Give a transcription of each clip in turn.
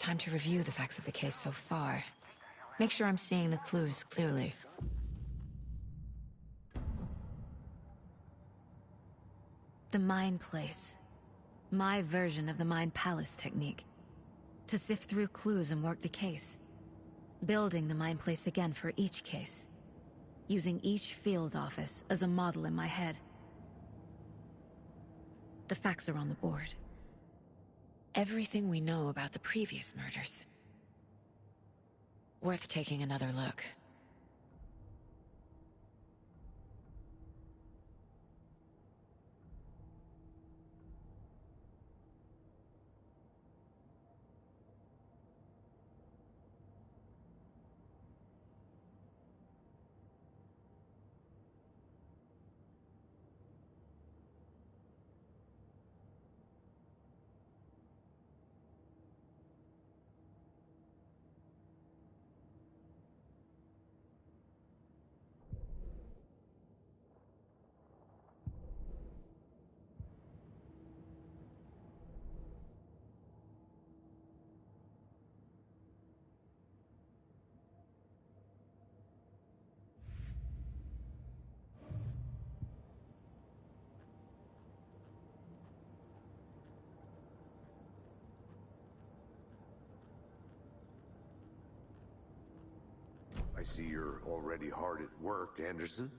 Time to review the facts of the case so far. Make sure I'm seeing the clues clearly. The Mind Place. My version of the Mind Palace technique. To sift through clues and work the case. Building the Mind Place again for each case. Using each field office as a model in my head. The facts are on the board. Everything we know about the previous murders. Worth taking another look. I see you're already hard at work, Anderson.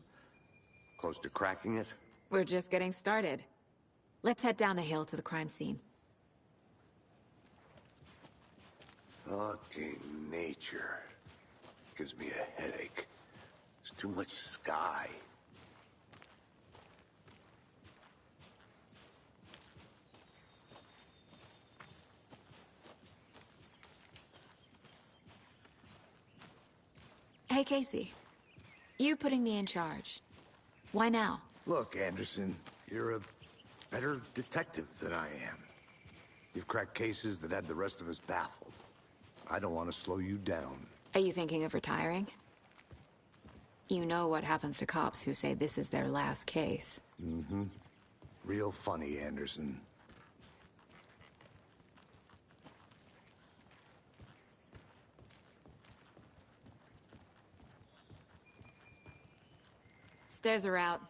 Close to cracking it? We're just getting started. Let's head down the hill to the crime scene. Fucking nature. Gives me a headache. There's too much sky. Hey, Casey. You putting me in charge. Why now? Look, Anderson, you're a better detective than I am. You've cracked cases that had the rest of us baffled. I don't want to slow you down. Are you thinking of retiring? You know what happens to cops who say this is their last case. Mm-hmm. Real funny, Anderson. Stairs are out.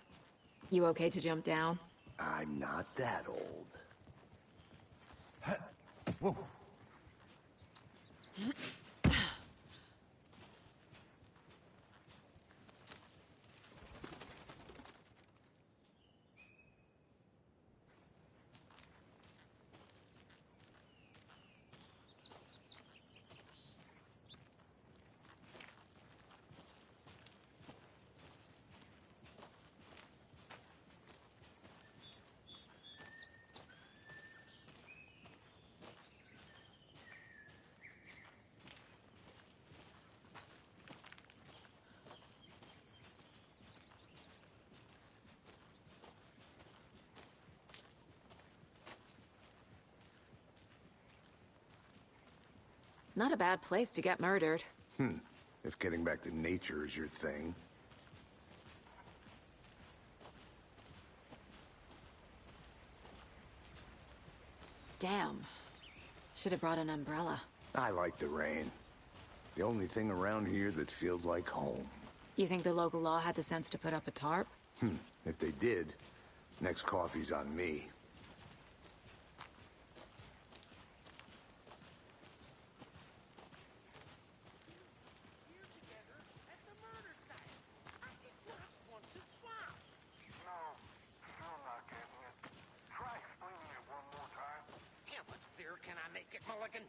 You okay to jump down? I'm not that old. Whoa. Not a bad place to get murdered. If getting back to nature is your thing. Damn. Should have brought an umbrella. I like the rain. The only thing around here that feels like home. You think the local law had the sense to put up a tarp? If they did, next coffee's on me. Can I make it, Mulligan?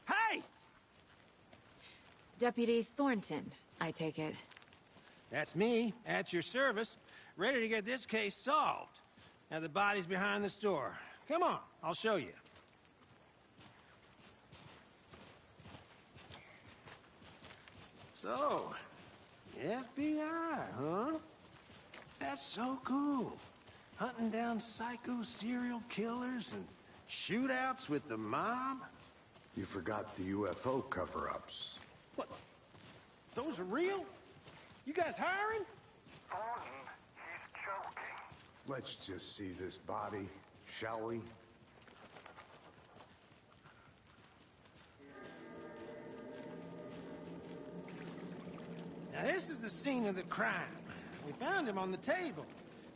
Hey! Deputy Thornton, I take it. That's me, at your service, ready to get this case solved. Now the body's behind the store. Come on, I'll show you. So, FBI, huh? That's so cool. Hunting down psycho serial killers and shootouts with the mob. You forgot the UFO cover-ups. What? Those are real? You guys hiring? All Let's just see this body, shall we? Now this is the scene of the crime. We found him on the table.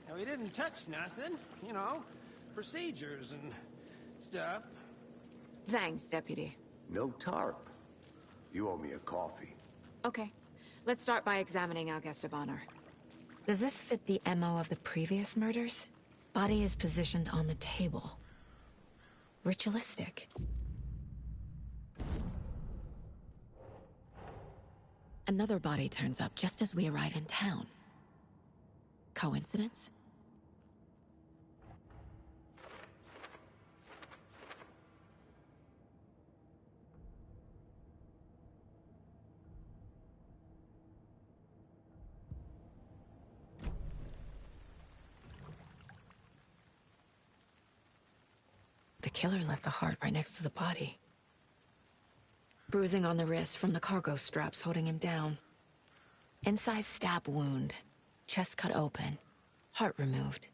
Now he didn't touch nothing, you know, procedures and stuff. Thanks, Deputy. No tarp. You owe me a coffee. Okay. Let's start by examining our guest of honor. Does this fit the MO of the previous murders? Body is positioned on the table. Ritualistic. Another body turns up just as we arrive in town. Coincidence? The killer left the heart right next to the body. Bruising on the wrist from the cargo straps holding him down. Incised stab wound. Chest cut open. Heart removed.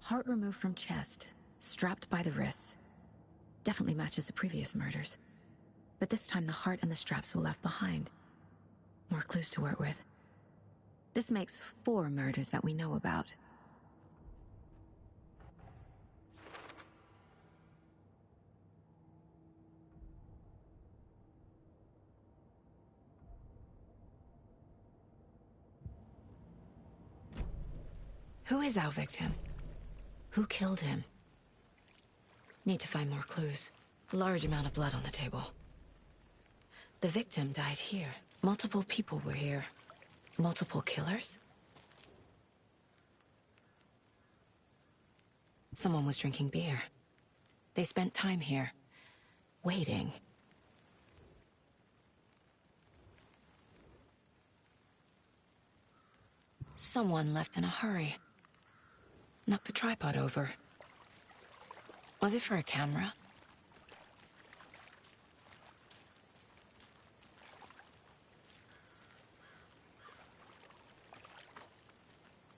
Heart removed from chest. Strapped by the wrists. Definitely matches the previous murders. But this time the heart and the straps were left behind. More clues to work with. This makes 4 murders that we know about. Who is our victim? Who killed him? Need to find more clues. Large amount of blood on the table. The victim died here. Multiple people were here. Multiple killers? Someone was drinking beer. They spent time here. Waiting. Someone left in a hurry. Knocked the tripod over. Was it for a camera?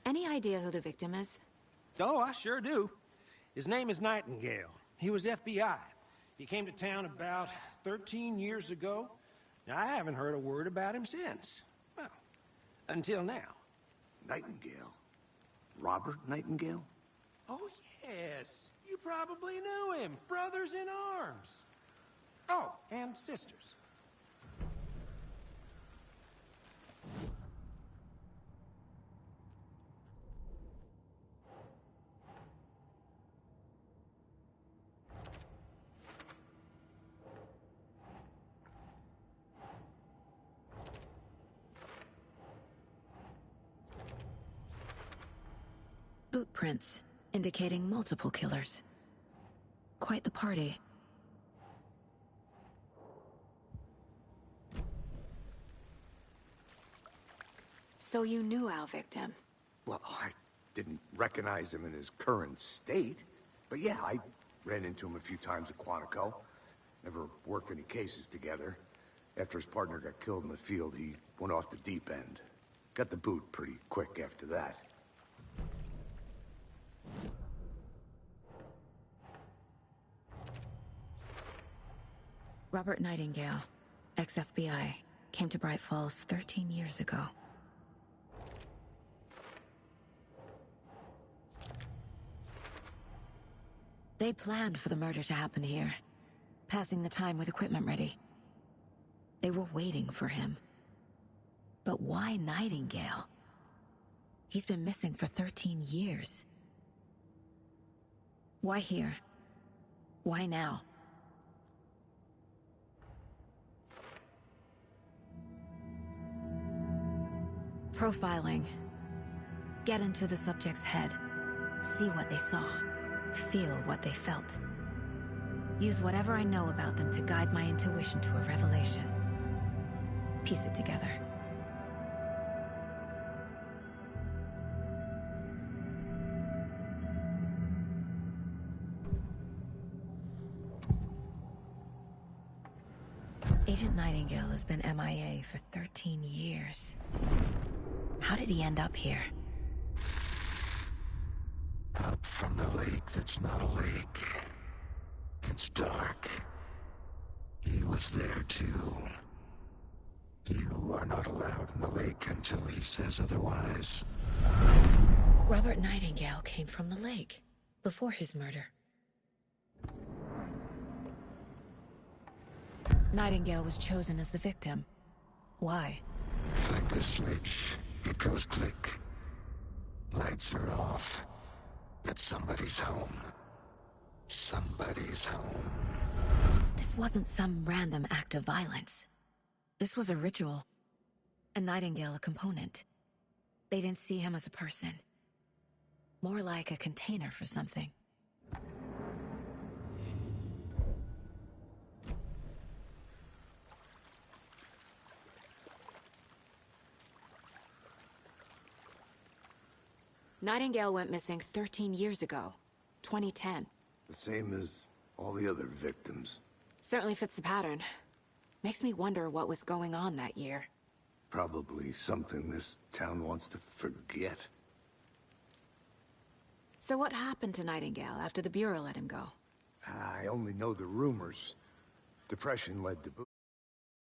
Any idea who the victim is? Oh, I sure do. His name is Nightingale. He was FBI. He came to town about 13 years ago. Now, I haven't heard a word about him since. Well, until now. Nightingale? Robert Nightingale? Oh, yes. You probably knew him. Brothers in arms. Oh, and sisters. Boot prints, indicating multiple killers. Quite the party. So you knew our victim? Well, I didn't recognize him in his current state. But yeah, I ran into him a few times at Quantico. Never worked any cases together. After his partner got killed in the field, he went off the deep end. Got the boot pretty quick after that. Robert Nightingale, ex-FBI, came to Bright Falls 13 years ago. They planned for the murder to happen here, passing the time with equipment ready. They were waiting for him. But why Nightingale? He's been missing for 13 years. Why here? Why now? Profiling. Get into the subject's head. See what they saw. Feel what they felt. Use whatever I know about them to guide my intuition to a revelation. Piece it together. Agent Nightingale has been MIA for 13 years. How did he end up here? Up from the lake that's not a lake. It's dark. He was there too. You are not allowed in the lake until he says otherwise. Robert Nightingale came from the lake, before his murder. Nightingale was chosen as the victim. Why? Flick the switch. It goes click. Lights are off. But somebody's home. Somebody's home. This wasn't some random act of violence. This was a ritual. And Nightingale a component. They didn't see him as a person. More like a container for something. Nightingale went missing 13 years ago. 2010. The same as all the other victims. Certainly fits the pattern. Makes me wonder what was going on that year. Probably something this town wants to forget. So what happened to Nightingale after the Bureau let him go? I only know the rumors. Depression led to